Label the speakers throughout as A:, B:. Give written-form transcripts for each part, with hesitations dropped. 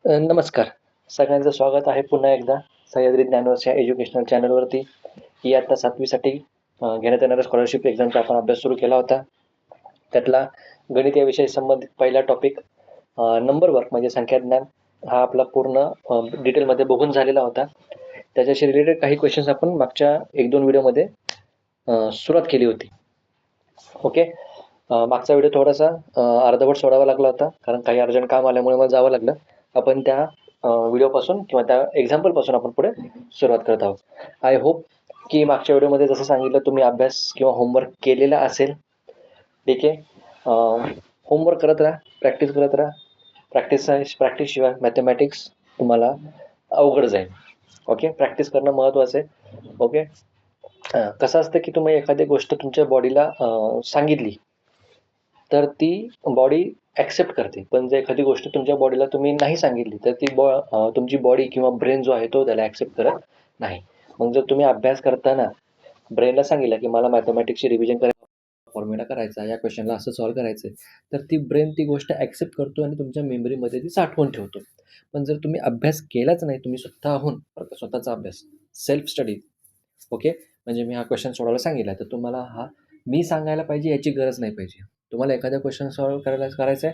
A: नमस्कार. सगळ्यांचं स्वागत आहे पुन्हा एकदा सह्याद्री ज्ञानवर्ष या एज्युकेशनल चॅनलवरती. इयत्ता 7वी घेण्यात येणाऱ्या स्कॉलरशिप एक्झामचा आपण अभ्यास सुरू केला होता. त्यातला गणित या विषयाशी संबंधित पहिला टॉपिक नंबर वर्क म्हणजे संख्याज्ञान हा आपला पूर्ण डिटेलमध्ये बघून झालेला होता. त्याच्याशी रिलेटेड काही क्वेश्चन्स आपण मागच्या 1-2 व्हिडिओमध्ये सुरुवात केली होती. ओके. मागचा व्हिडिओ थोडासा अर्धवट सोडावा लागला होता कारण काही अर्जंट काम आल्यामुळे मला जावं लागलं. आपण त्या व्हिडिओपासून किंवा त्या एक्झाम्पलपासून आपण पुढे सुरुवात करत आहोत. आय होप की मागच्या व्हिडिओमध्ये जसं सांगितलं तुम्ही अभ्यास किंवा होमवर्क केलेला असेल. ठीक आहे. होमवर्क करत राहा, प्रॅक्टिस करत राहा. प्रॅक्टिसशिवाय मॅथमॅटिक्स तुम्हाला अवघड जाईल. ओके. प्रॅक्टिस करणं महत्त्वाचं आहे. ओके. कसं असतं की तुम्ही एखादी गोष्ट तुमच्या बॉडीला सांगितली तर ती बॉडी ॲक्सेप्ट करते. पण जर एखादी गोष्ट तुमच्या बॉडीला तुम्ही नाही सांगितली तर ती तुमची बॉडी किंवा ब्रेन जो आहे तो त्याला ॲक्सेप्ट करत नाही. मग जर तुम्ही अभ्यास करताना ब्रेनला सांगितलं की मला मॅथमॅटिक्सची रिव्हिजन करायची, फॉर्म्युला करायचा, या क्वेश्चनला असं सॉल्व्ह करायचं आहे, तर ती ब्रेन ती गोष्ट ॲक्सेप्ट करतो आणि तुमच्या मेमरीमध्ये ती साठवून ठेवतो. पण जर तुम्ही अभ्यास केलाच नाही, तुम्ही स्वतःहून स्वतःचा अभ्यास, सेल्फ स्टडी, ओके, म्हणजे मी हा क्वेश्चन सोडवायला सांगितला तर तुम्हाला हा मी सांगायला पाहिजे याची गरज नाही पाहिजे. तुम्हाला एखादा क्वेश्चन सॉल्व्ह करायचा आहे,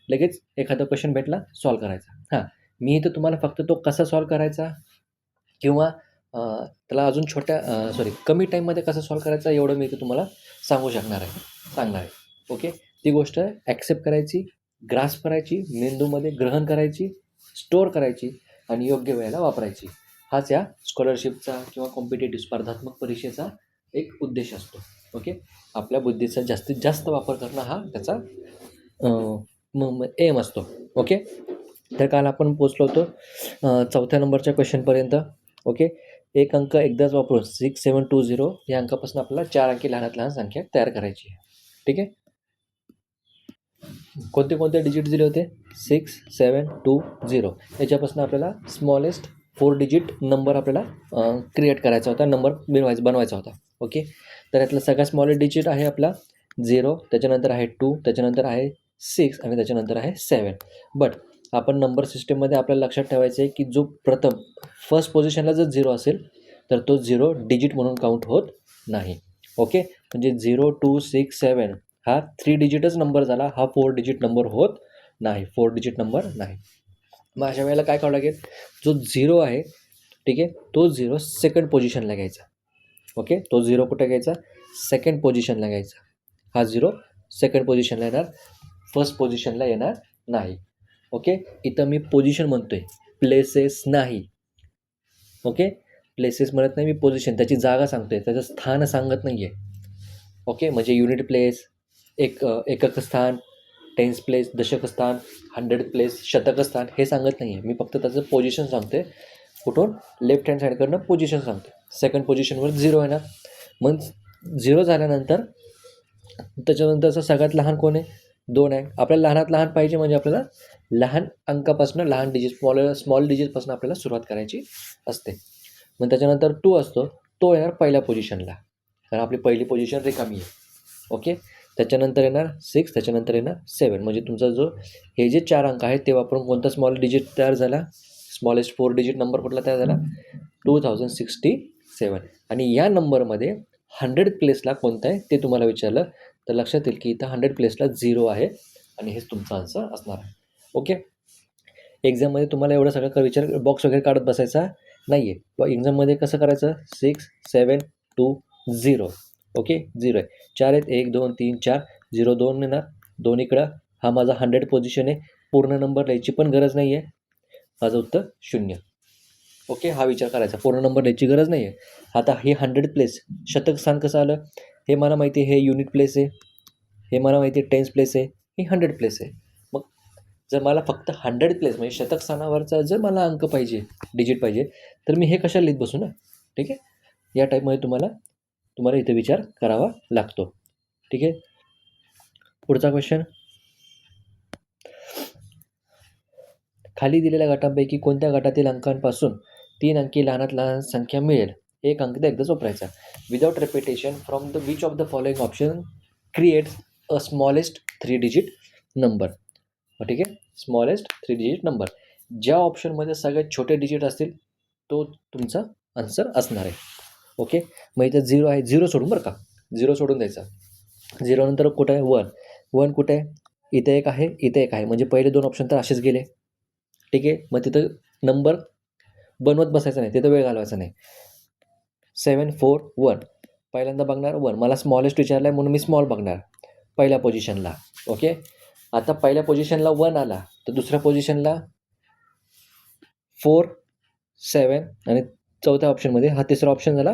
A: लगेच एखादा क्वेश्चन भेटला सॉल्व्ह करायचा. हां, मी इथं तुम्हाला फक्त तो कसा सॉल्व्ह करायचा किंवा त्याला अजून कमी टाईममध्ये कसं सॉल्व्ह करायचा एवढं मी इथं तुम्हाला सांगणार आहे. ओके. ती गोष्ट ॲक्सेप्ट करायची, ग्रास्प करायची, मेंदूमध्ये ग्रहण करायची, स्टोअर करायची आणि योग्य वेळेला वापरायची. हाच या स्कॉलरशिपचा किंवा कॉम्पिटेटिव्ह स्पर्धात्मक परीक्षेचा एक उद्देश असतो. ओके. आपल्या बुद्धीचा जास्तीत जास्त वापर करणं हा त्याचा एम असतो. ओके. तर काल आपण पोचलो होतो 4थ्या नंबरच्या क्वेश्चनपर्यंत. ओके. एक अंक एकदाच वापरून 6720 या अंकापासून आपल्याला 4 अंकी लहानात लहान संख्या तयार करायची आहे. ठीक आहे. कोणते कोणते डिजिट दिले होते? 6720. याच्यापासून आपल्याला स्मॉलेस्ट 4 डिजिट नंबर आपल्याला क्रिएट करायचा होता, नंबर बनवायचा होता. ओके. तर यातला सगळ्यात स्मॉलेस्ट डिजिट आहे आपला 0, त्याच्यानंतर आहे 2, त्याच्यानंतर आहे 6 आणि त्याच्यानंतर आहे 7. बट आपण नंबर सिस्टममध्ये आपल्याला लक्षात ठेवायचं आहे की जो फर्स्ट पोझिशनला जर 0 असेल तर तो 0 डिजिट म्हणून काउंट होत नाही. ओके. म्हणजे 0, 2, 6, 7 हा 3 डिजिटच नंबर झाला, हा 4 डिजिट नंबर होत नाही. 4 डिजिट नंबर नाही. मग अशा वेळेला काय करावं लागेल? जो 0 आहे, ठीक आहे, तो 0 सेकंड पोझिशनला घ्यायचा. ओके. तो 0 कुठे घ्यायचा? सेकंड पोझिशनला घ्यायचा. हा 0 सेकंड पोझिशनला येणार, फर्स्ट पोझिशनला येणार नाही. ओके. इथं मी पोझिशन म्हणतोय, प्लेसेस नाही. ओके. प्लेसेस म्हणत नाही मी, पोझिशन, त्याची जागा सांगतोय, त्याचं स्थान सांगत नाही आहे. ओके. म्हणजे युनिट प्लेस, एकक स्थान, टेन्स प्लेस, दशक स्थान, 100 प्लेस, शतक स्थान हे सांगत नाही आहे. मी फक्त त्याचं पोझिशन सांगतोय. कुठून? लेफ्ट हँड साईडकडनं पोझिशन सांगतो. सेकंड पोझिशनवर 0 येणार. मग 0 झाल्यानंतर त्याच्यानंतरचा सगळ्यात लहान कोण आहे? 2 आहे. आपल्याला लहानात लहान पाहिजे म्हणजे आपल्याला लहान अंकापासून, लहान डिजिट, स्मॉल डिजिटपासून आपल्याला सुरुवात करायची असते. मग त्याच्यानंतर 2 असतो, तो येणार पहिल्या पोझिशनला, कारण आपली पहिली पोझिशन रिकामी आहे. ओके. त्याच्यानंतर येणार 6, त्याच्यानंतर येणार 7. म्हणजे तुमचा जो हे जे 4 अंक आहेत ते वापरून कोणता स्मॉल डिजिट तयार झाला? स्मॉलेस्ट 4 डिजिट नंबर कुठला तयार झाला? 2067. आणि या नंबरमध्ये 100 प्लेसला कोणता आहे ते तुम्हाला विचारलं तर लक्षात येईल की इथं 100 प्लेसला 0 आहे आणि हेच तुमचा आन्सर असणार आहे. ओके. एक्झाममध्ये तुम्हाला एवढं सगळं बॉक्स वगैरे काढत बसायचा नाही आहे. एक्झाममध्ये कसं करायचं? 6, 7, 2, 0. ओके. 0 आहे. 4 आहेत, 1, 2, 3, 4, 0, 2 येणार, 2 इकडं. हा माझा 100 पोझिशन आहे. पूर्ण नंबर लिहायची पण गरज नाही आहे. माझं उत्तर 0. ओके. हा विचार करायचा, पूर्ण नंबर लिहायची गरज नाही आहे. आता हे 100 प्लेस, शतक स्थान कसं आलं? हे मला माहिती आहे, हे युनिट प्लेस आहे. हे मला माहिती आहे टेन्स प्लेस आहे. हे 100 प्लेस आहे. मग जर मला फक्त 100 प्लेस म्हणजे शतक स्थानावरचा जर मला अंक पाहिजे, डिजिट पाहिजे, तर मी हे कशाला लिहित बसू ना? ठीक आहे. या टाईपमध्ये तुम्हाला इथे विचार करावा लागतो. ठीक आहे. पुढचा क्वेश्चन. खाली दिलेल्या गटांपैकी कोणत्या गटातील अंकांपासून 3 अंकी लहानात लहान संख्या मिळेल? एक अंक एकदाच वापरायचा. Without repetition from which of the following option creates a smallest 3 digit number? ठीक आहे. Smallest 3 digit number. ज्या ऑप्शनमध्ये सगळ्यात छोटे डिजिट असतील तो तुमचा आन्सर असणार आहे. ओके, मग इथं 0 आहे, 0 सोडून बरं का, 0 सोडून द्यायचा. 0 नंतर कुठं आहे 1, 1 कुठे आहे, इथे एक आहे, इथे एक आहे, म्हणजे पहिले 2 ऑप्शन तर असेच गेले. ठीक आहे, मग तिथं नंबर बनवत बसायचा नाही, तिथं वेळ घालवायचा नाही. 7 4 1 पहिल्यांदा बघणार 1, मला स्मॉलेस्ट विचारला आहे म्हणून मी स्मॉल बघणार पहिल्या पोझिशनला. ओके, आता पहिल्या पोझिशनला 1 आला तर दुसऱ्या पोझिशनला 4 7 आणि चौथ्या ऑप्शनमध्ये हा तिसरा ऑप्शन झाला,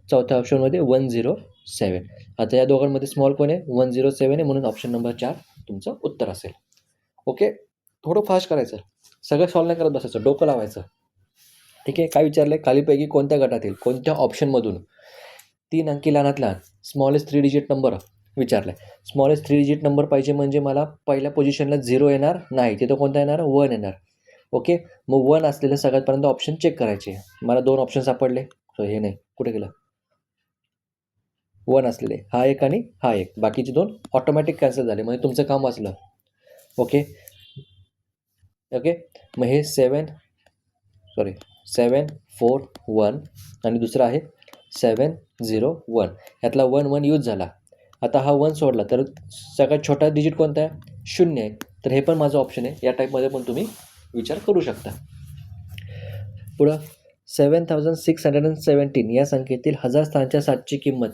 A: चौथ्या ऑप्शनमध्ये 1 0 7. आता या दोघांमध्ये स्मॉल कोण आहे, 1 0 7 आहे, म्हणून ऑप्शन नंबर 4 तुमचं उत्तर असेल. ओके, थोडं फास्ट करायचं, सगळं सॉल्व नाही करत बसायचं, डोकं लावायचं. ठीक आहे, काय विचारलं आहे, खालीपैकी कोणत्या गटातील कोणत्या ऑप्शनमधून 3 अंकी लहानात लहान स्मॉलेस्ट 3 डिजिट नंबर विचारलं आहे. स्मॉलेस्ट 3 डिजिट नंबर पाहिजे म्हणजे मला पहिल्या पोझिशनला 0 येणार नाही, तिथं कोणता येणार, 1 येणार. ओके, मग 1 असलेलं सगळ्यातपर्यंत ऑप्शन चेक करायचे. मला 2 ऑप्शन सापडले, सो हे नाही, कुठे गेलं, 1 असलेले हा एक आणि हा एक, बाकीचे 2 ऑटोमॅटिक कॅन्सल झाले, म्हणजे तुमचं काम वाचलं. ओके ओके, मग हे 7 4 1 आणि दुसरा आहे 7 0 1, यातला 1 1 यूज झाला. आता हा 1 सोडला तर सगळ्यात छोटा डिजिट कोणता आहे, 0 आहे, तर हे पण माझं ऑप्शन आहे. या टाईपमध्ये पण तुम्ही विचार करू शकता. पुढं 7617 या संख्येतील 1000 स्थानच्या 7ची किंमत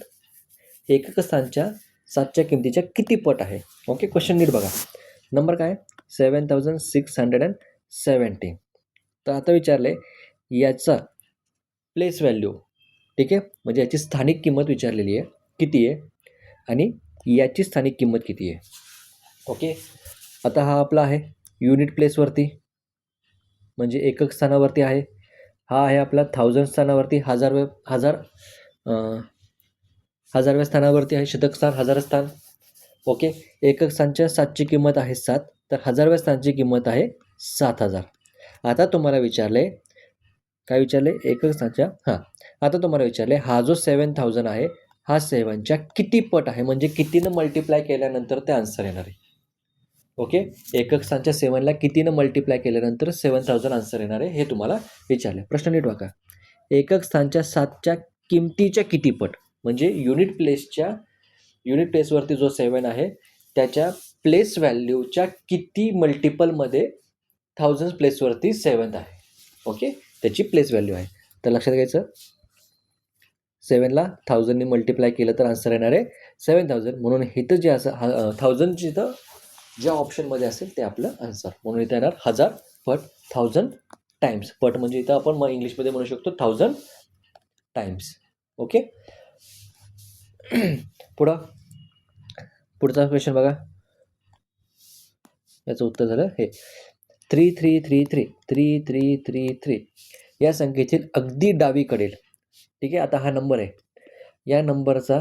A: एकक स्थानच्या 7च्या किमतीच्या किती पट आहे. ओके, क्वेश्चन नीट बघा. नंबर काय, 7617. तर आता विचारले याचा प्लेस व्हॅल्यू. ठीक आहे, म्हणजे याची स्थानिक किंमत विचारलेली आहे किती आहे आणि याची स्थानिक किंमत किती आहे. ओके, आता हा आपला आहे युनिट प्लेसवरती, म्हणजे एकक स्थानावरती आहे. हा आहे आपला 1000 स्थानावरती, हजारव्या स्थानावरती आहे शतक स्थान, हजार स्थान. ओके, एकक स्थानच्या 7ची किंमत आहे 7, तर हजारव्या स्थानची किंमत आहे 7000. आता तुम्हाला विचारले, काय विचारले, एकक स्थानच्या आता तुम्हाला विचारले हा जो 7000 आहे हा 7च्या किती पट आहे, म्हणजे कितीनं मल्टिप्लाय केल्यानंतर ते आन्सर येणार आहे. ओके, एकक स्थानच्या 7ला कितीनं मल्टिप्लाय केल्यानंतर 7000 आन्सर येणार आहे, हे तुम्हाला विचारले. प्रश्न नीट बघा, एकक स्थानच्या 7च्या किमतीच्या किती पट, म्हणजे युनिट प्लेसवरती जो 7 आहे त्याच्या प्लेस व्हॅल्यूच्या किती मल्टिपलमध्ये 1000 प्लेसवरती 7 आहे. ओके, त्याची प्लेस व्हॅल्यू आहे. तर लक्षात घ्यायचं, 7ला 1000ने मल्टिप्लाय केलं तर आन्सर येणार आहे 7000, म्हणून इथं जे असं 1000 जिथं ज्या ऑप्शनमध्ये असेल ते आपलं आन्सर, म्हणून इथं येणार 1000 पट, 1000 टाइम्स. पट म्हणजे इथं आपण मग इंग्लिशमध्ये म्हणू शकतो 1000 टाइम्स. ओके, पुढचा क्वेश्चन बघा, याचं उत्तर झालं हे 3333 या संख्येतील अगदी डावीकडील. ठीक आहे, आता हा नंबर आहे, या नंबरचा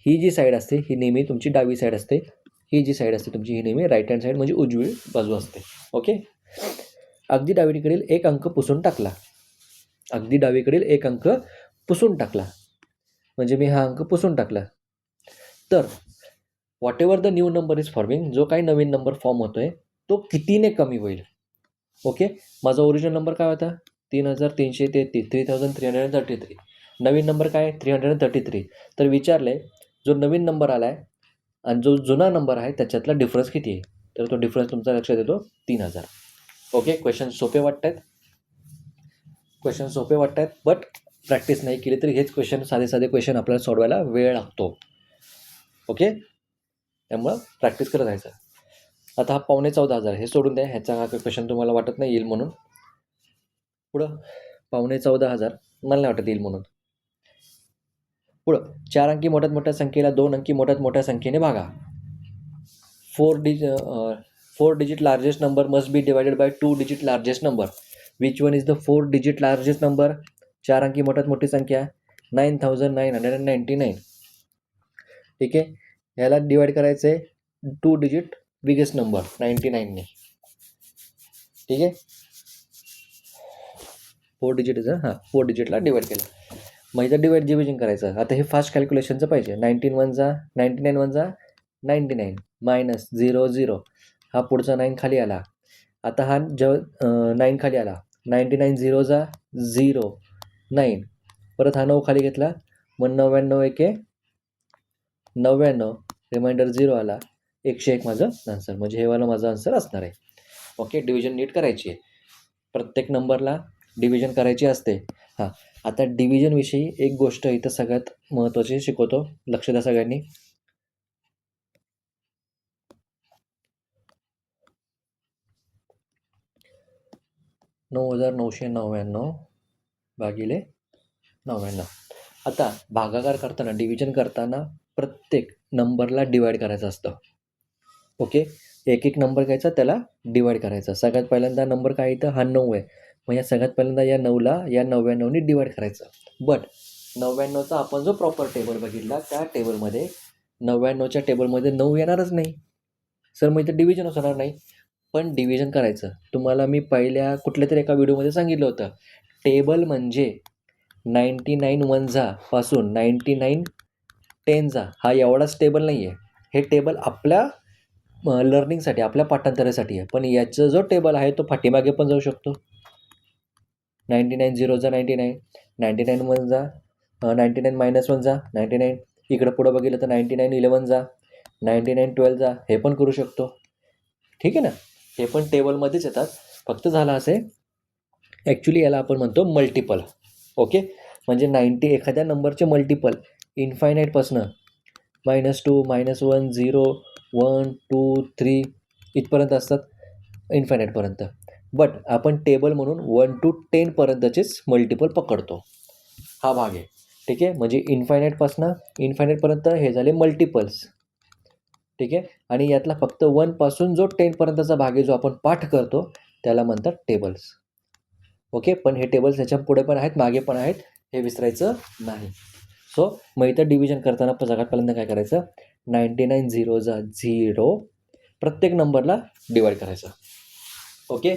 A: ही जी साईड असते ही नेहमी तुमची डावी साईड असते, ही जी साईड असते तुमची ही नेहमी राईट हँड साईड म्हणजे उजवी बाजू असते. ओके, अगदी डावीकडील एक अंक पुसून टाकला, अगदी डावीकडील एक अंक पुसून टाकला, म्हणजे मी हा अंक पुसून टाकला, तर what ever the new number is forming, जो काही नवीन नंबर फॉर्म होतोय तो कितीने कमी होईल. ओके, माझा ओरिजिनल नंबर काय होता 3333, 3333. नवीन नंबर काय 333. तर विचारले जो नवीन नंबर आला आहे आणि जो जुना नंबर आहे त्याच्यातला डिफरन्स किती आहे, तर तो डिफरन्स तुमचा लक्षात येतो 3000. ओके, क्वेश्चन सोपे वाटत आहेत, बट प्रॅक्टिस नाही केली तरी हेच क्वेश्चन, साधे क्वेश्चन आपल्याला सोडवायला वेळ लागतो. ओके, त्यामुळं प्रॅक्टिस करत राहायचं. आता हा 14,500 हे सोडून द्या, ह्याचा हा क्वेश्चन तुम्हाला वाटत नाही येईल म्हणून. पुढं 14,500 मला नाही वाटत येईल म्हणून. पुढं 4 अंकी मोठ्यात मोठ्या संख्येला 2 अंकी मोठ्यात मोठ्या संख्येने भागा. 4 digit largest number must be divided by 2 digit largest number. Which one is the 4 digit largest number? 4 अंकी मोठ्यात मोठी संख्या 9999. ठीक आहे, याला डिवाइड करायचं आहे 2 digit बिगेस्ट नंबर 99ने. ठीक आहे, 4 digit 4 digitला डिवाइड केलं, मग इथं डिव्हिजन करायचं. आता हे फास्ट कॅल्क्युलेशनचं पाहिजे. 99 1 जा 99 मायनस 0 0, हा पुढचा 9 खाली आला, आता हा जेव्हा 9 खाली आला, 99 झिरोचा 0 9, परत हा 9 खाली घेतला, मग 99 एके 99, रिमाइंडर 0 आला, 101 माझं आन्सर. म्हणजे हे वाला माझं आन्सर असणार आहे. ओके, डिव्हिजन नीट करायची आहे. प्रत्येक नंबरला डिव्हिजन करायची असते. हां, आता डिव्हिजनविषयी एक गोष्ट इथं सगळ्यात महत्त्वाची शिकवतो, लक्ष द्या सगळ्यांनी. 9,999 भागिले 99. आता भागाकार करताना, डिव्हिजन करताना प्रत्येक नंबरला डिवाईड करायचं असतं. ओके, एक एक नंबर घ्यायचा, त्याला डिवाईड करायचा. सगळ्यात पहिल्यांदा नंबर काय इथं हा 9 आहे, मग या सगळ्यात पहिल्यांदा या 9ला या 99नी डिवाईड करायचं. बट 99चा आपण जो प्रॉपर टेबल बघितला, त्या टेबलमध्ये 99च्या टेबलमध्ये 9 येणारच नाही. सर मग इथं डिव्हिजनच होणार नाही. पण डिव्हिजन करायचं. तुम्हाला मी पहिल्या कुठल्या तरी एका व्हिडिओमध्ये सांगितलं होतं, टेबल म्हणजे 99 वनजा पासून 99 टेनचा हा एवढाच टेबल नाही आहे. हे टेबल आपल्या लर्निंगसाठी, आपल्या पाठांतरासाठी आहे. पण याचा जो टेबल आहे तो पाठीमागे पण जाऊ शकतो. 99 झिरोचा 99, 99 वनजा 99 मायनस वनजा 99, इकडं पुढं बघितलं तर 99 11 99 12 हे पण करू शकतो. ठीक आहे ना, हे पण टेबलमध्येच येतात. फक्त झालं असे, ॲक्च्युली याला आपण म्हणतो मल्टिपल. ओके, म्हणजे 90 एखाद्या नंबरचे मल्टिपल इन्फायनाईटपासनं -2 -1 0 1 2 3 इथपर्यंत असतात, इन्फायनाईटपर्यंत. बट आपण टेबल म्हणून 1 to 10 पर्यंतचेच मल्टिपल पकडतो. हा भाग आहे. ठीक आहे, म्हणजे इन्फायनाईटपासनं इन्फायनाईटपर्यंत हे झाले मल्टिपल्स. ठीक आहे, आणि यातला फक्त 1 पासून जो 10 पर्यंतचा भाग आहे, जो आपण पाठ करतो, त्याला म्हणतात टेबल्स. ओके, पण हे टेबल्स ह्याच्या पुढे पण आहेत, मागे पण आहेत, हे विसरायचं नाही. सो मग इथं डिव्हिजन करताना सगळ्यात पहिल्यांदा काय करायचं, 99 झिरोचा 0 प्रत्येक नंबरला डिवाईड करायचं. ओके,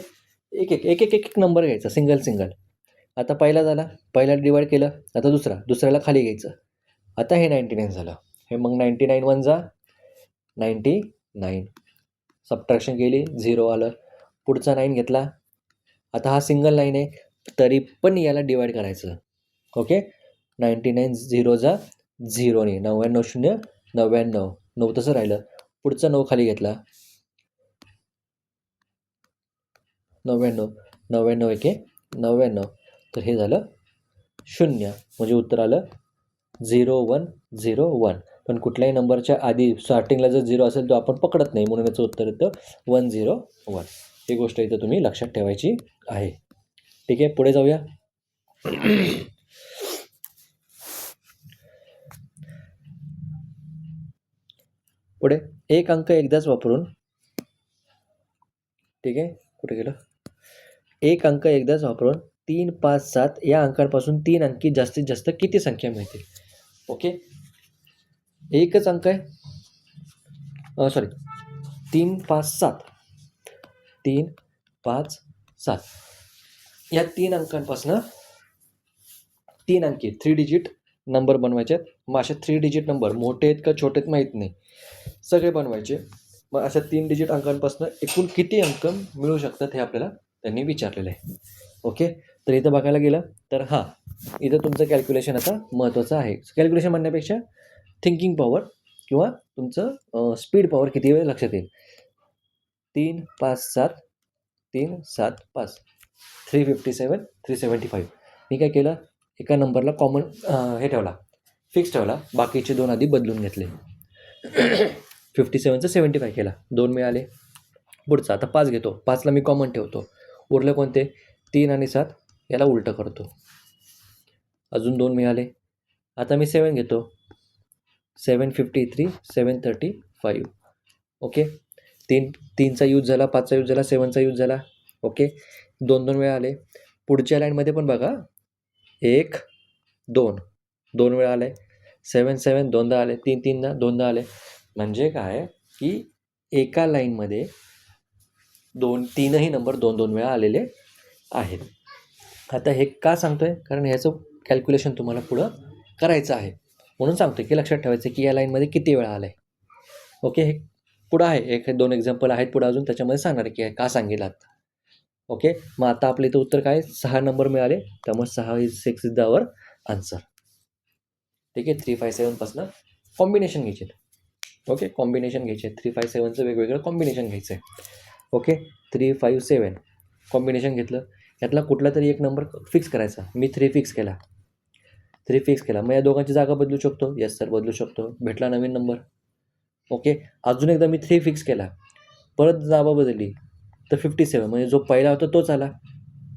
A: एक एक एक एक एक नंबर घ्यायचा, सिंगल सिंगल. आता पहिला झाला, पहिला डिवाईड केलं. आता दुसऱ्याला खाली घ्यायचं. आता हे 99 झालं, हे मग 99 वनजा 99, सबट्रॅक्शन केली, 0 आलं. पुढचा 9 घेतला. आता हा सिंगल 9 आहे, तरी पण याला डिवाईड करायचं. ओके, 99 झिरोचा 0 नाही, 99 0 99, 9 तसं राहिलं. पुढचा 9 खाली घेतला, 99 99 एके 99, तर हे झालं 0. म्हणजे उत्तर आलं 0 1 0 1. पण कुठल्याही नंबरच्या आधी स्टार्टिंगला जर 0 असेल तो आपण पकडत नाही, म्हणून याचं उत्तर येतं 1 0 1. ही गोष्ट इथं तुम्ही लक्षात ठेवायची आहे. ठीक आहे, पुढे जाऊया. पुढे एक अंक एकदाच वापरून, ठीक आहे, कुठे गेलं, एक अंक एकदाच वापरून 3 5 7 या अंकांपासून 3 अंकी जास्तीत जास्त किती संख्या मिळतील. ओके, एकच अंक आहे, सॉरी 3 5 7 3 5 7 या 3 अंकांपासून 3 अंकी 3 डिजिट नंबर बनवायचे. मग अशा 3 डिजिट नंबर मोठे आहेत का छोटे आहेत माहीत नाही, सगळे बनवायचे. मग अशा 3 डिजिट अंकांपासून एकूण किती अंक मिळू शकतात हे आपल्याला त्यांनी विचारलेलं आहे. ओके, तर इथं बघायला गेलं तर हां, इथं तुमचं कॅल्क्युलेशन आता महत्त्वाचं आहे. कॅल्क्युलेशन म्हणण्यापेक्षा थिंकिंग पॉवर किंवा तुमचं स्पीड पॉवर किती वेळ लक्षात येईल. 3 5 7 3 7 5 357 375. मी काय केलं, एका नंबरला कॉमन हे ठेवला, फिक्स ठेवला, बाकीचे 2 आधी बदलून घेतले. 57चं 75 केला, 2 मिळाले. पुढचा आता 5 घेतो, 5ला मी कॉमन ठेवतो, उरले कोणते 3 आणि 7, याला उलटं करतो, अजून 2 मिळाले. आता मी 7 घेतो, 753 735. ओके, 3चा यूज झाला, 5चा यूज झाला, 7चा यूज झाला. ओके, 2 2 वेळा आले. पुढच्या लाईनमध्ये पण बघा, 1 2 2 वेळा आले, 7 7 दोनदा आले, 3 3दा दोनदा आले. म्हणजे काय की एका लाईनमध्ये तीनही नंबर 2 2 वेळा आलेले आहेत. आता हे का सांगतोय, कारण ह्याचं कॅल्क्युलेशन तुम्हाला पुढं करायचं आहे, म्हणून सांगतोय की लक्षात ठेवायचं की या लाईनमध्ये किती वेळा आलं आहे. ओके, हे पुढं आहे, 1 2 एक्झाम्पल आहेत पुढं अजून, त्याच्यामध्ये सांगणार की का सांगेल. ओके, मग आता आपल्या इथं उत्तर काय 6 नंबर मिळाले, त्यामुळे 6 is 6 is the our answer. ठीक आहे, 357पासून कॉम्बिनेशन घ्यायचे. ओके, कॉम्बिनेशन घ्यायचे 357चं वेगवेगळं कॉम्बिनेशन घ्यायचं आहे. ओके, 357 कॉम्बिनेशन घेतलं, यातला कुठला तरी एक नंबर फिक्स करायचा. मी 3 फिक्स केला, मग या दोघांची जागा बदलू शकतो. येस सर, बदलू शकतो. भेटला नवीन नंबर. ओके, अजून एकदा मी 3 फिक्स केला, परत जागा बदलली तर 57, म्हणजे जो पहिला होता तोच आला.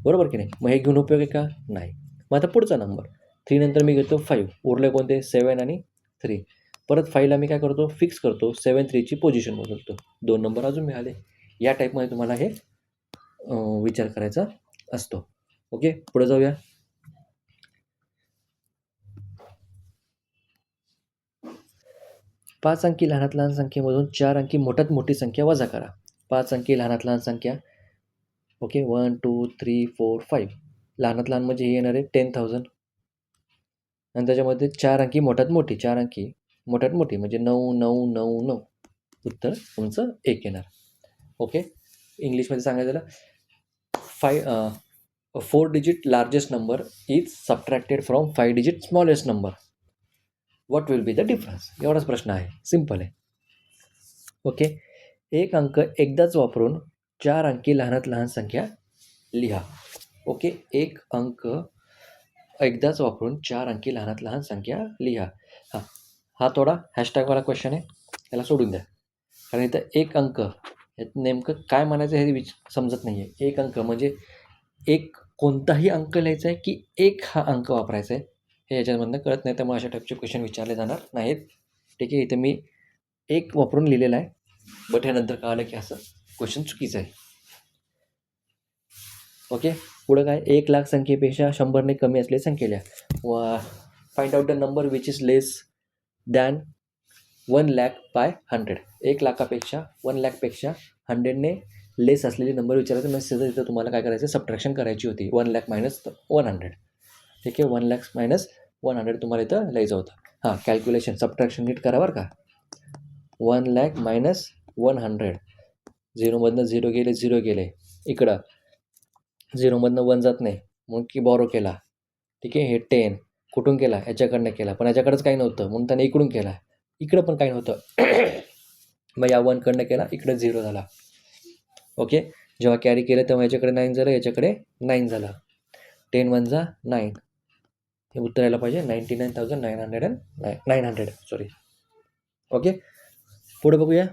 A: बरोबर की नाही? मग हे घेऊन उपयोग आहे का? नाही. मग आता पुढचा नंबर 3 नंतर मी घेतो 5, उरले कोणते 7 आणि 3. परत 5ला मी काय करतो, फिक्स करतो, 7 3ची पोझिशन बदलतो. 2 नंबर अजून मिळाले. या टाईपमध्ये तुम्हाला हे विचार करायचा असतो. ओके, पुढे जाऊया. 5 अंकी लहानात लहान संख्येमधून 4 अंकी मोठ्यात मोठी संख्या वजा करा. 5 अंकी लहानात लहान संख्या. ओके, 1 2 3 4 5. लहानात लहान म्हणजे हे येणार आहे 10,000. आणि त्याच्यामध्ये 4 अंकी मोठ्यात मोठी, 4 अंकी मोठ्यात मोठी म्हणजे 9 9 9 9. उत्तर तुमचं 1 येणार. ओके, इंग्लिशमध्ये सांगायचं झालं 4 digit largest number is subtracted from 5 digit smallest number. What will be the difference? एवढाच प्रश्न आहे, सिम्पल आहे. ओके, एक अंक एकदाच वापरून 4 अंकी लहानात लहान संख्या लिहा. ओके, एक अंक एकदाच वापरून 4 अंकी लहानात लहान संख्या लिहा. हा थोडा हॅशटॅगवाला क्वेश्चन आहे, त्याला सोडून द्या. कारण इथं एक अंक, यात नेमकं काय म्हणायचं हे समजत नाही आहे. एक अंक म्हणजे एक कोणताही अंक लिहायचा आहे की एक हा अंक वापरायचा आहे, हे याच्यामधनं कळत नाही. त्यामुळे अशा टाईपचे क्वेश्चन विचारले जाणार नाहीत. ठीक आहे, इथं मी एक वापरून लिहिलेलं आहे, बट ह्यानंतर कळालं की असं क्वेश्चन चुकीचं आहे. ओके, पुढं काय, 1,00,000 संख्येपेक्षा 100ने कमी असलेली संख्या लिहा. Find out the number which is less than 1,00,000 by 100. 1,00,000पेक्षा 1,00,000पेक्षा 100ने लेस असलेली नंबर विचारायचं. म्हणजे सध्या इथं तुम्हाला काय करायचं, सबट्रॅक्शन करायची होती. 1,00,000 मायनस 100. ठीक आहे, 1,00,000 मायनस 100 तुम्हाला इथं लिहायचं होतं. कॅल्क्युलेशन सबट्रॅक्शन नीट करा बरं का. 1,00,000 मायनस 100, 0मधनं 0 गेले, 0 गेले. इकडं 0मधनं 1 जात नाही, मग की बॉरो केला. ठीक आहे, हे 10 कुठून केला, याच्याकडनं केला, पण याच्याकडेच काही नव्हतं म्हणून त्याने इकडून केला. इकडं पण काही नव्हतं, मग या 1कडनं केला, इकडे 0 झाला. ओके, जेव्हा कॅरी केलं तेव्हा याच्याकडे 9 झालं, याच्याकडे 9 झालं. 10 1 जा 9, हे उत्तर यायला पाहिजे 99,900 सॉरी. ओके, पुढे बघूया.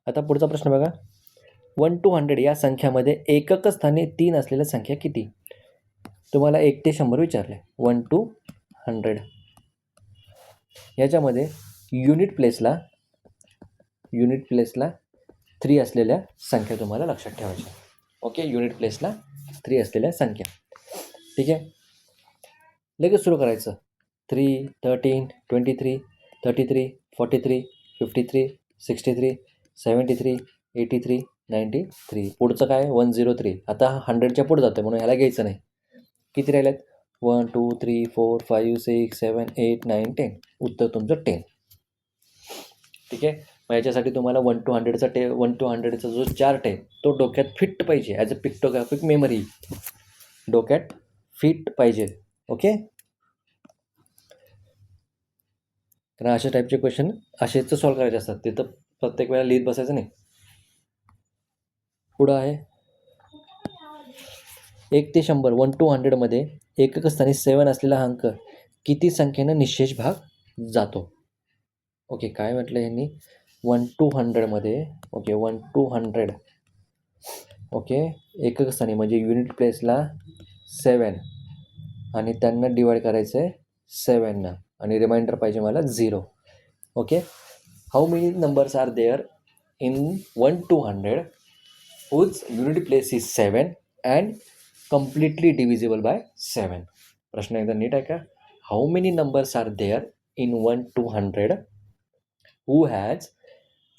A: आता पुढचा प्रश्न बघा. 1 to 100 या संख्यामध्ये एकक स्थानी 3 असलेल्या संख्या किती? तुम्हाला 1 ते 100 विचारले. 1 to 100 याच्यामध्ये युनिट प्लेसला 3 असलेल्या संख्या तुम्हाला लक्षात ठेवायच्या. ओके, युनिट प्लेसला 3 असलेल्या संख्या. ठीक आहे, लगेच सुरू करायचं. 3 13 23 33 43 53 63 73 83 93. पुढचं काय 103. आता 100च्या पुढे जातं म्हणून ह्याला घ्यायचं नाही. किती राहिल्यात 1 2 3 4 5 6 7 8 9 10. उत्तर तुमचं 10. ठीक आहे, मग याच्यासाठी तुम्हाला 1 to 100चा जो चार्ट आहे तो डोक्यात फिट पाहिजे. ॲज अ पिक्टोग्राफिक मेमरी डोक्यात फिट पाहिजे. ओके, कारण अशा टाईपचे क्वेश्चन असेच सॉल्व करायचे असतात, तिथं प्रत्येक वेळेला लिहित बसायचं नाही. पुढं आहे 1 ते 100. 1 to 100मध्ये एकक स्थानी 7 असलेला अंक किती संख्येनं निशेष भाग जातो? ओके, काय म्हटलं यांनी 1 to 100मध्ये. Okay, 1 to 100. ओके, एकक स्थानी म्हणजे युनिट प्लेसला 7 आणि त्यांना डिवाईड करायचं आहे 7नं आणि रिमाइंडर पाहिजे मला 0. Okay, how many numbers are there in 1 to 100 whose unit place is 7 and completely divisible by 7? प्रश्न एकदा नीट आहे का. How many numbers are there in 1 to 100 who has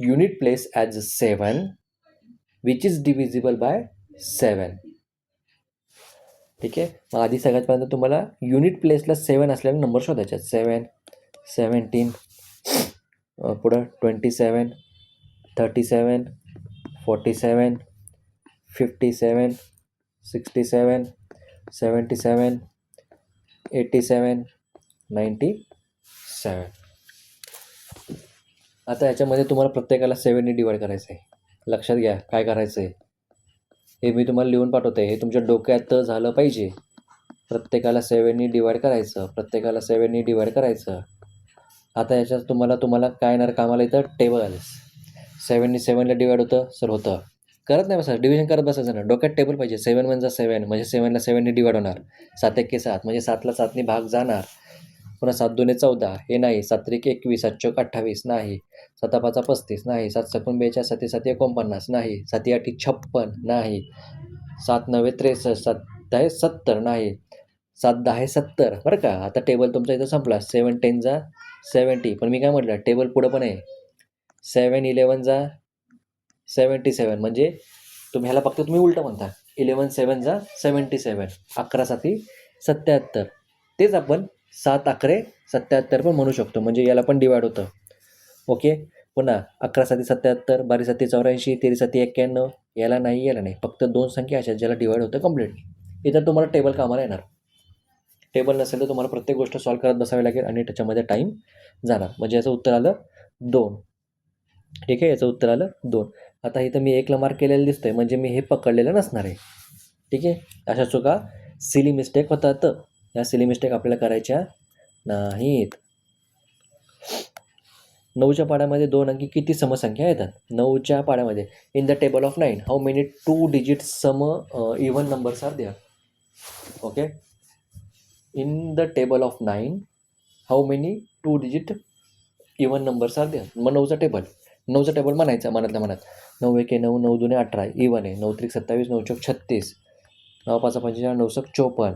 A: unit place as 7 which is divisible by 7? ठीक आहे, मग आधी सगळ्यात पहिल्यांदा तुम्हाला युनिट प्लेसला 7 असलेला नंबर शोधायचे. 7 17 पुढं 27, 37, 47, 57, 67, 77, 87, 97. आता याच्यामध्ये तुम्हाला प्रत्येकाला 7ने डिवाईड करायचं आहे. लक्षात घ्या काय करायचं आहे, हे मी तुम्हाला लिहून पाठवतो आहे, हे तुमच्या डोक्यात झालं पाहिजे. प्रत्येकाला 7ने डिवाईड करायचं, प्रत्येकाला 7ने डिवाईड करायचं. आता याच्यात तुम्हाला काय येणार कामाला इथं टेबल. 7ने 7ला डिवाईड होतं सर, होतं. करत नाही बसा, डिव्हिजन करत बसायचं ना, डोक्यात टेबल पाहिजे. 7 1 7 म्हणजे 7ला 7ने डिवाईड होणार. 7 1 7 म्हणजे 7ला 7ने भाग जाणार. पुन्हा 7 2 14 हे नाही. 7 3 21, 7 4 28 नाही. 7 5 35 नाही. 7 6 42, 7 7 49 नाही. 7 8 56 नाही. 7 9 63, 7 10 70 नाही. 7 10 70. बरं का, आता टेबल तुमचा इथं संपला. 7 10 70. पण मी काय म्हटलं, टेबल पुढं पण आहे. 7 11 77 म्हणजे तुम्ही ह्याला फक्त तुम्ही उलटं म्हणता. 11 7 77, 11 7 77. तेच आपण 7 11 77 पण म्हणू शकतो, म्हणजे याला पण डिवाईड होतं. ओके. पुन्हा 11 7 77, 12 7 84, 13 7 91. याला नाही, याला नाही. फक्त 2 संख्या अशा ज्याला डिवाईड होतं कम्प्लीटली. इथं तुम्हाला टेबल कामाला येणार. टेबल नसेल तर तुम्हाला प्रत्येक गोष्ट सॉल्व करत बसावी लागेल आणि त्याच्यामध्ये टाईम जाणार. म्हणजे याचं उत्तर आलं 2. ठीक आहे, याचं उत्तर आलं 2. आता इथं मी 1ला मार्क केलेलं दिसतंय, म्हणजे मी हे पकडलेलं नसणार आहे. ठीक आहे, अशा चुका सिली मिस्टेक होतात. या सिली मिस्टेक आपल्याला करायच्या नाहीत. 9च्या पाड्यामध्ये 2 अंकी किती समसंख्या येतात? 9च्या पाड्यामध्ये in the table of 9 how many 2 digit सम even numbers are there? Okay, in the table of 9 how many 2 digit even numbers are there? मग 9चा टेबल म्हणायचा मनातल्या मनात. 9 1 9, 9 2 18 इव्हन आहे. 9 3 27, 9 4 36, 9 5 45, 9 6 54,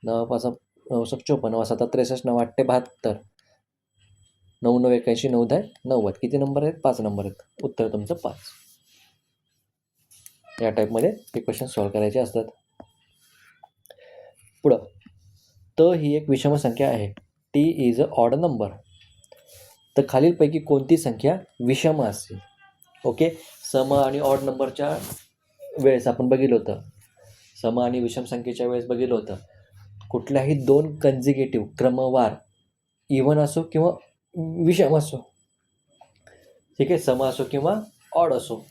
A: 9 5 9 6 54, 9 7 63, 9 8 72, 9 9 81, 9 10 90. किती नंबर आहेत? 5 नंबर आहेत. उत्तर तुमचं 5. या टाईपमध्ये हे क्वेश्चन सॉल्व करायचे असतात. पुढं, तर ही एक विषम संख्या आहे. T is a odd number. तर खालीलपैकी कोणती संख्या विषम असेल? ओके, सम आणि ऑड नंबरच्या वेळेस आपण बघितलं होतं, सम आणि विषम संख्येच्या वेळेस बघितलं होतं, कुठल्याही 2 कन्झिक्युटिव्ह क्रमवार इव्हन असो किंवा विषम असो, ठीक आहे, सम असो किंवा ऑड असो,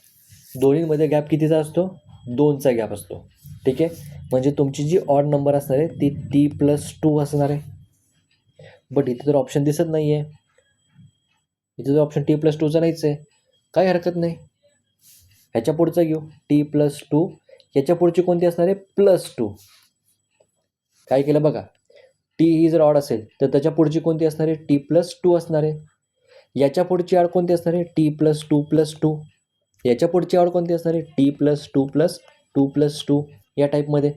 A: दोन्हीमध्ये गॅप कितीचा असतो? 2चा गॅप असतो. ठीक आहे, म्हणजे तुमची जी ऑड नंबर असणार आहे ती t+2 असणार आहे. बट इथे तर ऑप्शन दिसत नाही आहे. इथे तर ऑप्शन t+2चा नाहीच आहे. काही हरकत नाही, ह्याच्या पुढचं घेऊ t+2. ह्याच्या पुढची कोणती असणार आहे? +2. काय केलं बघा, टी ही जर ऑड असेल तर त्याच्या पुढची कोणती असणार आहे? t+2 असणार आहे. याच्या पुढची ऑड कोणती असणार आहे? t+2+2. याच्या पुढची ऑड कोणती असणार आहे? t+2+2+2. या टाईपमध्ये.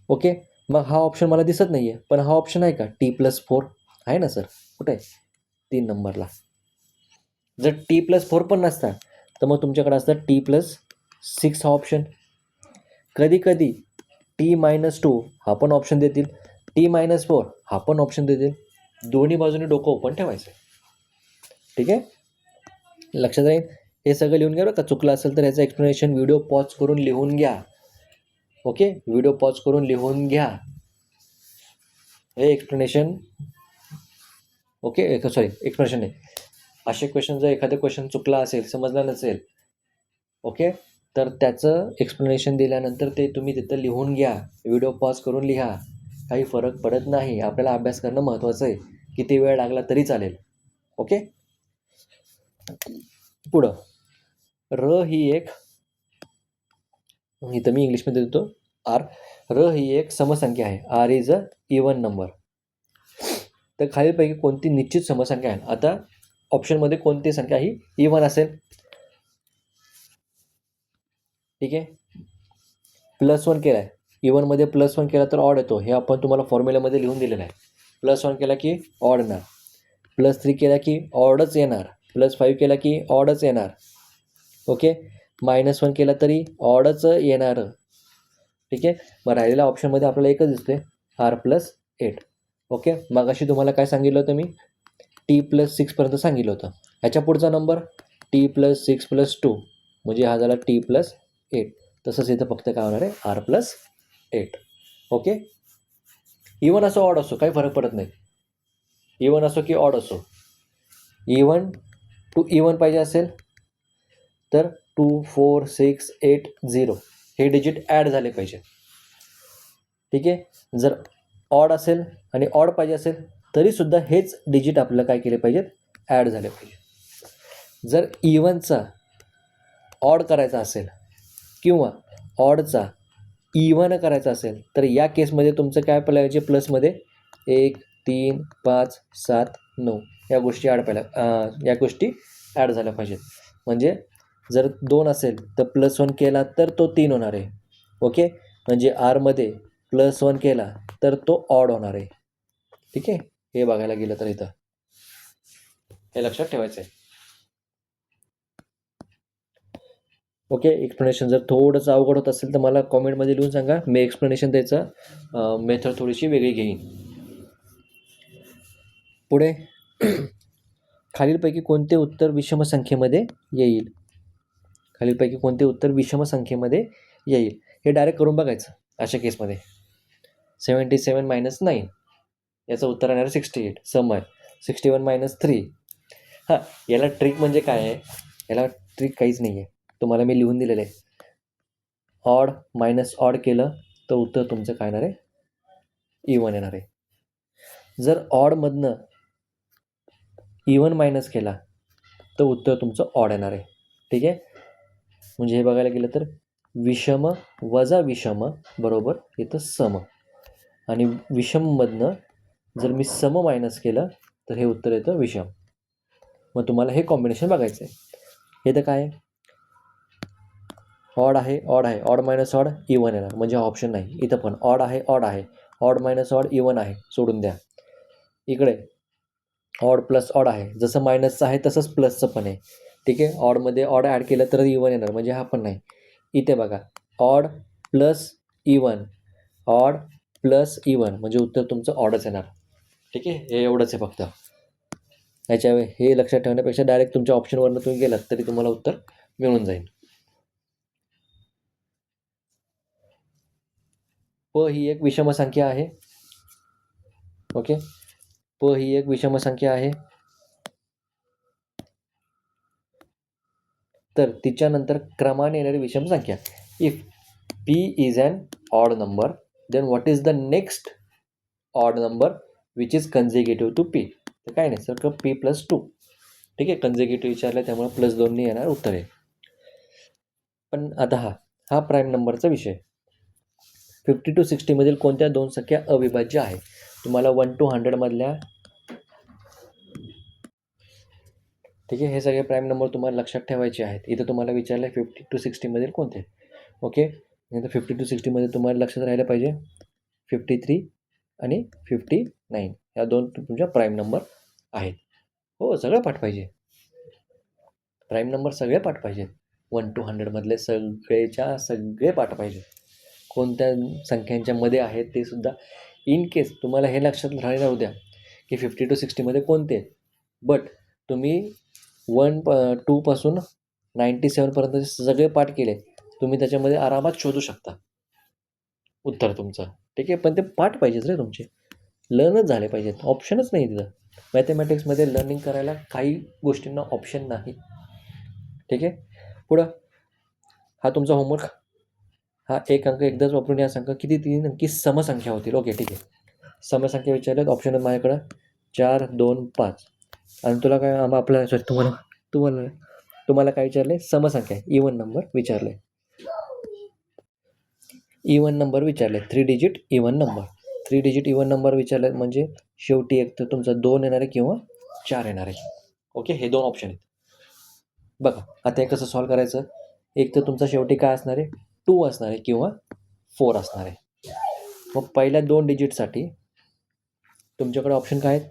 A: ओके, मग हा ऑप्शन मला दिसत नाही आहे, पण हा ऑप्शन आहे का? t+4 आहे ना सर, कुठे आहे? 3 नंबरला. जर t+4 पण नसता तर मग तुमच्याकडे असतं t+6 हा ऑप्शन. कधी कधी t-2 हा पण ऑप्शन देतील, t-4 हा पण ऑप्शन देतील. दोन्ही बाजूने डोकं ओपन ठेवायचं. ठीक आहे, लक्षात राहील. हे सगळं लिहून घ्या बरं का. चुकलं असेल तर याचं एक्सप्लेनेशन व्हिडिओ पॉज करून लिहून घ्या. ओके, व्हिडिओ पॉज करून लिहून घ्या हे एक्सप्लेनेशन. ओके, सॉरी, एक्सप्लेनेशन नाही, असे क्वेश्चन जर एखादं क्वेश्चन चुकला असेल, समजला नसेल, ओके, तर त्याचं एक्सप्लेनेशन दिल्यानंतर ते तुम्ही तिथं लिहून घ्या. व्हिडिओ पॉज करून लिहा. काही फरक पडत नाही. आपल्याला अभ्यास करणं महत्त्वाचं आहे. किती वेळ लागला तरी चालेल. ओके, पुढं, र ही एक, इथं मी इंग्लिशमध्ये देतो आर. र ही एक समसंख्या आहे. R is a even number. तर खालीलपैकी कोणती निश्चित समसंख्या आहे? आता ऑप्शनमध्ये कोणती संख्या ही इव्हन असेल? ठीक आहे, +1 केला आहे, इव्हनमध्ये +1 केला तर ऑड येतो. हे आपण तुम्हाला फॉर्म्युल्यामध्ये लिहून दिलेलं आहे. +1 केला की ऑड येणार, +3 केला की ऑडच येणार, +5 केला की ऑडच येणार. ओके, -1 केला तरी ऑडच येणार. ठीक आहे, मग राहिलेल्या ऑप्शनमध्ये आपल्याला एकच दिसते, R+8. ओके, मग अशी तुम्हाला काय सांगितलं होतं मी? T+6 सांगितलं होतं. ह्याच्या पुढचा नंबर T+6+2 म्हणजे हा झाला T+8. तसंच इथं फक्त काय होणार आहे R+8. ओके. इवन असो ऑड असो काही फरक पडत नाही. इवन असो की ऑड असो. इवन टू इवन पाहिजे असेल तर 2 4 6 8 0 हे डिजिट ॲड झाले पाहिजे. ठीक आहे. जर ऑड असेल आणि ऑड पाहिजे असेल तरीसुद्धा हेच डिजिट आपल्याला काय केले पाहिजेत ॲड झाले पाहिजे. जर इवनचा ऑड करायचा असेल किंवा ऑडचा इवन करायचा असेल तर या केसमध्ये तुमचं काय पाहिजे प्लसमध्ये 1 3 5 7 9 या गोष्टी ॲड झाल्या पाहिजेत. म्हणजे जर 2 असेल तर +1 केला तर तो 3 होणार आहे. ओके. म्हणजे आरमध्ये +1 केला तर तो ऑड होणार आहे. ठीक आहे. हे बघायला गेलं तर इथं हे लक्षात ठेवायचं आहे. ओके. एक्सप्लेनेशन जर थोडंसं अवघड होत असेल तर मला कॉमेंटमध्ये लिहून सांगा. मी एक्सप्लेनेशन द्यायचं मेथड थोडीशी वेगळी घेईन. पुढे खालीलपैकी कोणते उत्तर विषम संख्येमध्ये येईल? खालीलपैकी कोणते उत्तर विषम संख्येमध्ये येईल हे डायरेक्ट करून बघायचं. अशा केसमध्ये 77 - 9 याचं उत्तर येणार 68. सम आहे 61 - 3. हां, याला ट्रिक म्हणजे काय आहे? याला ट्रिक काहीच नाही आहे. तुम्हाला मी लिहून दिलेलं आहे. ऑड मायनस ऑड केलं तर उत्तर तुमचं काय येणार आहे इवन येणार आहे. जर ऑडमधनं इवन मायनस केला तर उत्तर तुमचं ऑड येणार आहे. ठीक आहे. म्हणजे हे बघायला गेलं तर विषम वजा विषम बरोबर इथं सम आणि विषममधनं जर मी सम मायनस केलं तर हे उत्तर येतं विषम. मग तुम्हाला हे कॉम्बिनेशन बघायचं आहे. हे तर काय आहे ऑड आहे ऑड मायनस ऑड इवन येणार म्हणजे ऑप्शन नाही. इथं पण ऑड आहे ऑड मायनस ऑड इवन आहे सोडून द्या. इकडे ऑड प्लस ऑड आहे जसं मायनसचं आहे तसंच प्लसचं पण आहे. ठीक आहे. ऑडमध्ये ऑड ॲड केलं तर इवन येणार म्हणजे हा पण नाही. इथे बघा ऑड प्लस इवन म्हणजे उत्तर तुमचं ऑडच येणार. ठीक आहे. हे एवढंच आहे फक्त. याच्या हे लक्षात ठेवण्यापेक्षा डायरेक्ट तुमच्या ऑप्शनवरनं तुम्ही गेलात तरी तुम्हाला उत्तर मिळून जाईल. प ही एक विषम संख्या आहे. ओके. प ही एक विषम संख्या आहे. तर तिच्यानंतर क्रमाने येणारी विषम संख्या. If p is an odd number then what is the next odd number which is consecutive to p. तर काय नाही सर p+2. ठीक आहे. कन्झिक्युटिव्ह विचारलं त्यामुळे +2 येणार उत्तर आहे. पण आता हा प्राईम नंबरचा विषय. 50 to 60 मधील कोणत्या दोन संख्या अविभाज्य आहे? तुम्हाला 1 to 100 मधल्या ठीक आहे हे सगळे प्राईम नंबर तुम्हाला लक्षात ठेवायचे आहेत. इथं तुम्हाला विचारलं आहे 50 to 60 मधील कोणते. ओके. नंतर 50 to 60 मध्ये तुम्हाला लक्षात राहायला पाहिजे 53 आणि 59 या दोन तुमच्या प्राईम नंबर आहेत. हो सगळं पाठ पाहिजे. प्राईम नंबर सगळे पाठ पाहिजेत. 1 to 100 मधले सगळे पाठ पाहिजे. कोणत्या संख्यांच्या मध्ये आहेत ते सुद्धा. इन केस तुम्हाला हे लक्षात राहायला उद्या की 50 to 60 मध्ये कोणते आहेत. बट तुम्ही 2 पासून 97 पर्यंत सगळे पाठ केले तुम्ही त्याच्यामध्ये आरामात शोधू शकता उत्तर तुमचं. ठीक आहे. पण ते पाठ पाहिजेच रे तुमचे. लर्नच झाले पाहिजेत. ऑप्शनच नाही तिथं. मॅथमॅटिक्समध्ये लर्निंग करायला काही गोष्टींना ऑप्शन नाही. ठीक आहे. पुढं हा तुमचा होमवर्क. हा एक अंक एकदाच वापरून या संख्या किती 3 अंकी समसंख्या होतील. ओके ठीक आहे. समसंख्या विचारल्यात ऑप्शन आहेत माझ्याकडं 4 2 5 आणि तुला काय आपल्याला सॉरी तुम्हाला काय विचारले समसंख्या इवन नंबर विचारले. इवन नंबर विचारले 3 digit even number. 3 digit even number विचारले म्हणजे शेवटी एक तर तुमचा 2 येणार आहे किंवा 4 येणार आहे. ओके. हे दोन ऑप्शन आहेत. बघा आता हे कसं सॉल्व करायचं. एक तर तुमचा शेवटी काय असणार आहे 2 असणार आहे किंवा 4 असणार आहे. मग पहिल्या 2 डिजिटसाठी तुमच्याकडे ऑप्शन काय आहेत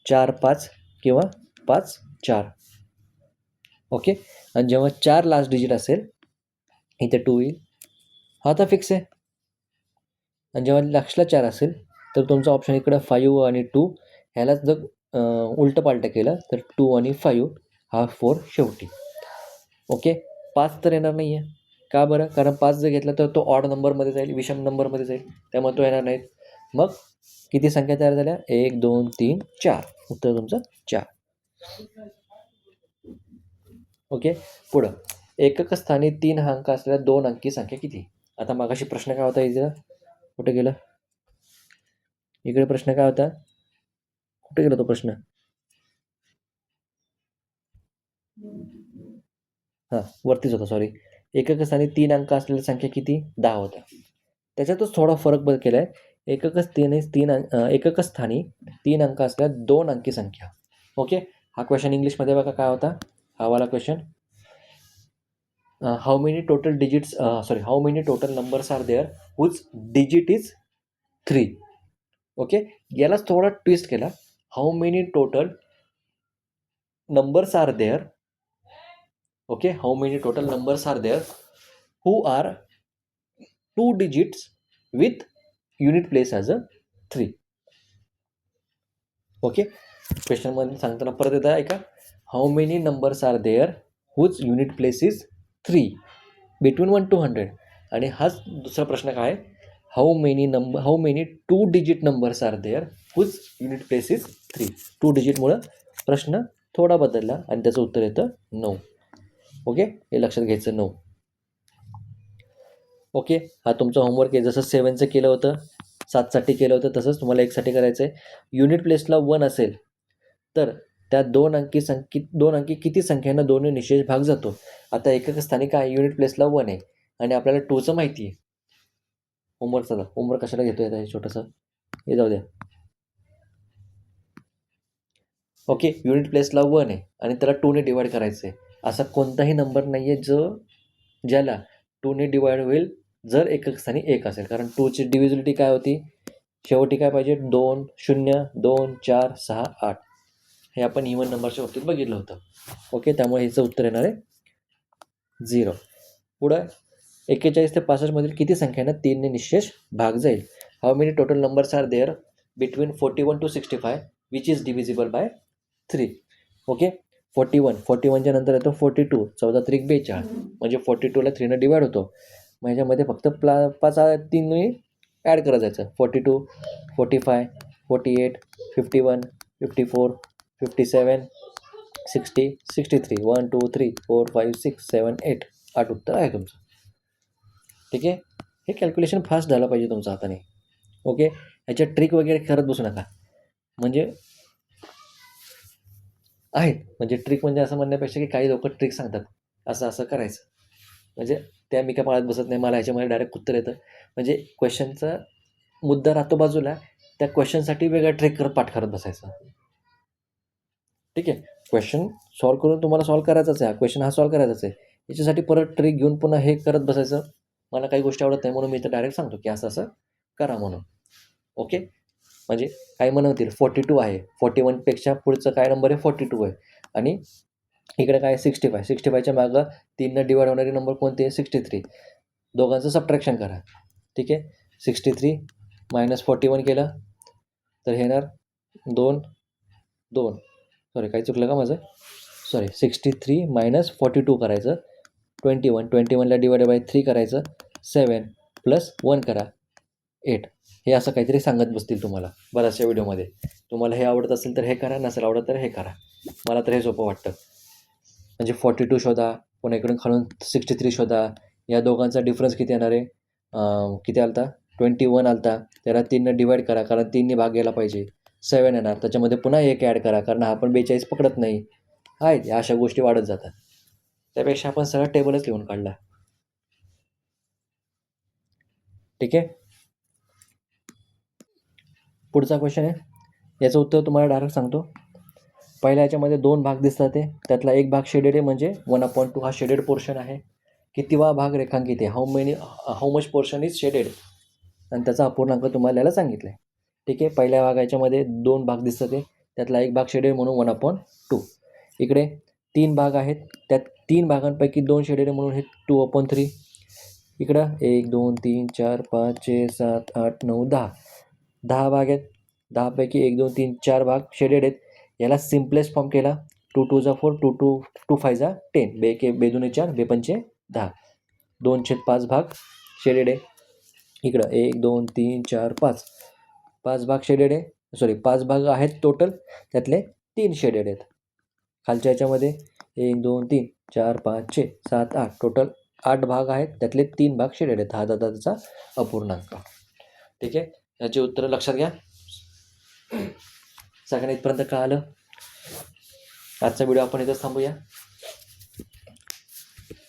A: 4 5 किंवा 5 4. ओके. आणि जेव्हा 4 लास्ट डिजिट असेल इथे 2 येईल. हा तर फिक्स आहे. आणि जेव्हा लास्टला 4 असेल तर तुमचा ऑप्शन इकडं 5 आणि 2 ह्यालाच जर उलटं पालटं केलं तर 2 आणि 5 हा 4 शेवटी. ओके, 5 तर येणार नाही आहे. का बरं? कारण 5 जर घेतला तर तो ऑड नंबरमध्ये जाईल, विषम नंबरमध्ये जाईल, त्यामुळे तो येणार नाहीत. मग किती संख्या तयार झाल्या? 1 2 3 4. उत्तर तुमचं 4. ओके, पुढं एकक स्थानी 3 अंक असलेल्या 2 अंकी संख्या किती? आता मागाशी प्रश्न काय होता इथं? कुठे गेला? इकडे प्रश्न काय होता? कुठे गेला तो प्रश्न? हां, वरतीच होता, सॉरी. एकक स्थानी 3 अंक असलेली संख्या किती? 10 होत्या. त्याच्यातच थोडा फरक बदल केला आहे. एकक स्थानी 3 अंक असलेल्या 2 अंकी संख्या. ओके, हा क्वेश्चन इंग्लिशमध्ये बघा काय होता. हा वाला question, how many total numbers are there whose digit is 3. Okay, यालाच थोडा ट्विस्ट केला. How many total numbers are there, okay, how many total numbers are there who are 2 digits with unit place as a 3. Okay, क्वेश्चनमध्ये सांगताना परत एकदा ऐका. How many numbers are there whose unit place is 3 between 1 to 100. आणि हाच दुसरा प्रश्न काय आहे? How many 2 digit numbers are there whose unit place is 3. 2 डिजिटमुळं प्रश्न थोडा बदलला आणि त्याचं उत्तर येतं 9. ओके, हे लक्षात घ्यायचं 9. ओके, हा तुमचा होमवर्क आहे. जसं 7चं केलं होतं, 7साठी केलं होतं, तसंच तुम्हाला 1साठी करायचं आहे. युनिट प्लेसला 1 असेल तर त्या 2 अंकी किती संख्येनं 2 निशेष भाग जातो? आता एकक स्थानी काय युनिट प्लेसला 1 आहे आणि आपल्याला 2चं माहिती आहे. होमवर्क कशाला घेतोय आता हे छोटंसं? हे जाऊ द्या. ओके, युनिट प्लेसला 1 आहे आणि त्याला 2ने डिवाइड करायचं आहे. असा कोणताही नंबर नाही आहे ज्याला 2ने डिवाइड होईल जर एकक स्थानी 1 असेल. कारण 2ची डिव्हिजिबिलिटी काय होती? शेवटी काय पाहिजे? 2 0 2 4 6 8. हे आपण इव्हन नंबरच्या बाबतीत बघितलं होतं. ओके, त्यामुळे ह्याचं उत्तर येणार आहे 0. पुढं 41 ते 65 मधील किती संख्येनं 3ने निशेष भाग जाईल? How many total numbers are there between 41 to 65 which is divisible by 3. Okay, 41च्या नंतर येतो 42, 14 त्रिक 42, म्हणजे 42ला 3ने डिवाइड होतो. मग ह्याच्यामध्ये फक्त 3 ॲड करत जायचं. 42 45 48 51 54 57 60 63 1 2 3 4 5 6 7 8. 8 उत्तर आहे तुमचं. ठीक आहे, हे कॅल्क्युलेशन फास्ट झालं पाहिजे तुमच्या हाताने. ओके, ह्याच्या ट्रिक वगैरे करत बसू नका. म्हणजे ट्रिक म्हणजे असं म्हणण्यापेक्षा की काही लोक ट्रिक सांगतात असं असं करायचं, म्हणजे त्या मी काय पाळत बसत नाही. मला ह्याच्यामध्ये डायरेक्ट उत्तर येतं. म्हणजे क्वेश्चनचा मुद्दा राहतो बाजूला, त्या क्वेश्चनसाठी वेगळा ट्रिक पाठ करत बसायचं. ठीक आहे, क्वेश्चन सॉल्व करून तुम्हाला सॉल्व करायचाच आहे. क्वेश्चन हा सॉल्व करायचाच आहे. याच्यासाठी परत ट्रिक घेऊन पुन्हा हे करत बसायचं मला काही गोष्टी आवडत नाही. म्हणून मी तर डायरेक्ट सांगतो की असं असं करा म्हणून. ओके, म्हणजे काय म्हणतील 42 आहे, 41पेक्षा पुढचं काय नंबर आहे 42 आहे आणि इकडे काय 65च्या मागं 3नं डिवाइड होणारे नंबर कोणते आहे 63. दोघांचं सबट्रॅक्शन करा. ठीक आहे, 63 मायनस 41 केलं तर हे येणार 2 2. सॉरी, काही चुकलं का माझं? 63 मायनस 42 करायचं, 21ला डिवाइडेड बाय 3 करायचं, 7 प्लस 1 करा 8. हे असं काहीतरी सांगत बसतील तुम्हाला बऱ्याचशा व्हिडिओमध्ये. तुम्हाला हे आवडत असेल तर हे करा, नसेल आवडत तर हे करा. मला तर हे सोपं वाटतं. म्हणजे 42 शोधा, पुन्हा इकडून खालून 63 शोधा. या दोघांचा डिफरन्स किती येणार आहे? किती आलता? 21 आलता. त्याला 3ने डिवाइड करा, कारण 3ने भाग घ्यायला पाहिजे. 7 येणार, त्याच्यामध्ये पुन्हा 1 ॲड करा, कारण हा पण 42 पकडत नाही. आहेत या अशा गोष्टी वाढत जातात. त्यापेक्षा आपण सरळ टेबलच लिहून काढला. ठीक आहे, पुढचा क्वेश्चन आहे. याचं उत्तर तुम्हाला डायरेक्ट सांगतो. पहिल्या याच्यामध्ये 2 भाग दिसतात ते, त्यातला एक भाग शेडेड आहे, म्हणजे 1/2 हा शेडेड पोर्शन आहे. कितीवा भाग रेखांकित आहे? How much portion is shaded, आणि त्याचा अपूर्णांक तुम्हाला याला सांगितलं आहे. ठीक आहे, पहिल्या भागाच्यामध्ये 2 भाग दिसतात ते, त्यातला एक भाग शेडेड म्हणून 1/2. इकडे 3 भाग आहेत, त्यात 3 भागांपैकी 2 शेडेड म्हणून हे 2/3. इकडं 1 2 3 4 5 6 7 8 9 10 भाग आहेत. 10पैकी 1 2 3 4 भाग शेडेड आहेत. याला सिम्पलेस्ट फॉर्म केला. 2 2 जा 4, 2 2 2 5 जा 10, बेदुने 4, बेपंचे 10, 2/5 भाग शेडेड आहे. इकडं 1 2 3 4 5 5 भाग शेडेड आहे. सॉरी 5 भाग आहेत टोटल, त्यातले 3 शेडेड आहेत. खालच्या याच्यामध्ये 1 2 3 4 5 6 7 8 टोटल 8 भाग आहेत, त्यातले 3 भाग शेडेड आहेत. हा त्याचा अपूर्णांक. ठीक आहे, याची उत्तरं लक्षात घ्या. सगळ्यांना इथपर्यंत कळालं? आजचा व्हिडिओ आपण इथंच थांबूया.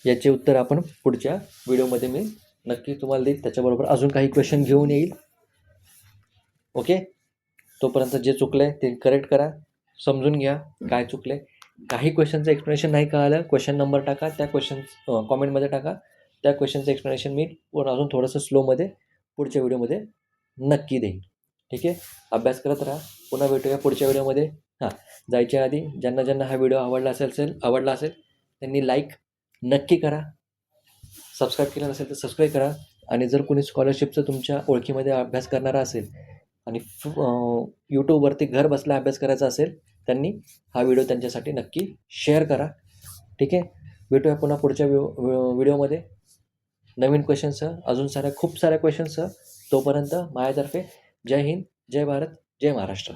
A: याचे उत्तर आपण पुढच्या व्हिडिओमध्ये मी नक्की तुम्हाला देईल. त्याच्याबरोबर अजून काही क्वेश्चन घेऊन येईल. ओके, तोपर्यंत जे चुकलं आहे ते करेक्ट करा, समजून घ्या काय चुकलं आहे. काही क्वेश्चनचं एक्सप्लेनेशन नाही कळालं, क्वेश्चन नंबर टाका, त्या क्वेश्चन कॉमेंटमध्ये टाका. त्या क्वेश्चनचं एक्सप्लेनेशन मी अजून थोडंसं स्लोमध्ये पुढच्या व्हिडिओमध्ये नक्की देईन. ठीक आहे, अभ्यास करत राहा. पुन्हा भेटूया पुढच्या व्हिडिओमध्ये. जायच्या आधी ज्यांना ज्यांना हा व्हिडिओ आवडला असेल त्यांनी लाईक नक्की करा. सबस्क्राईब केलं नसेल तर सबस्क्राईब करा. आणि जर कोणी स्कॉलरशिपचं तुमच्या ओळखीमध्ये अभ्यास करणारा असेल आणि यूट्यूबवरती घर बसल्या अभ्यास करायचा असेल, त्यांनी हा व्हिडिओ त्यांच्यासाठी नक्की शेअर करा. ठीक आहे, भेटूया पुन्हा पुढच्या व्हिडिओमध्ये नवीन क्वेश्चनसह, अजून खूप साऱ्या क्वेश्चनसह. तोपर्यंत माझ्यातर्फे जय हिंद, जय भारत, जय महाराष्ट्र.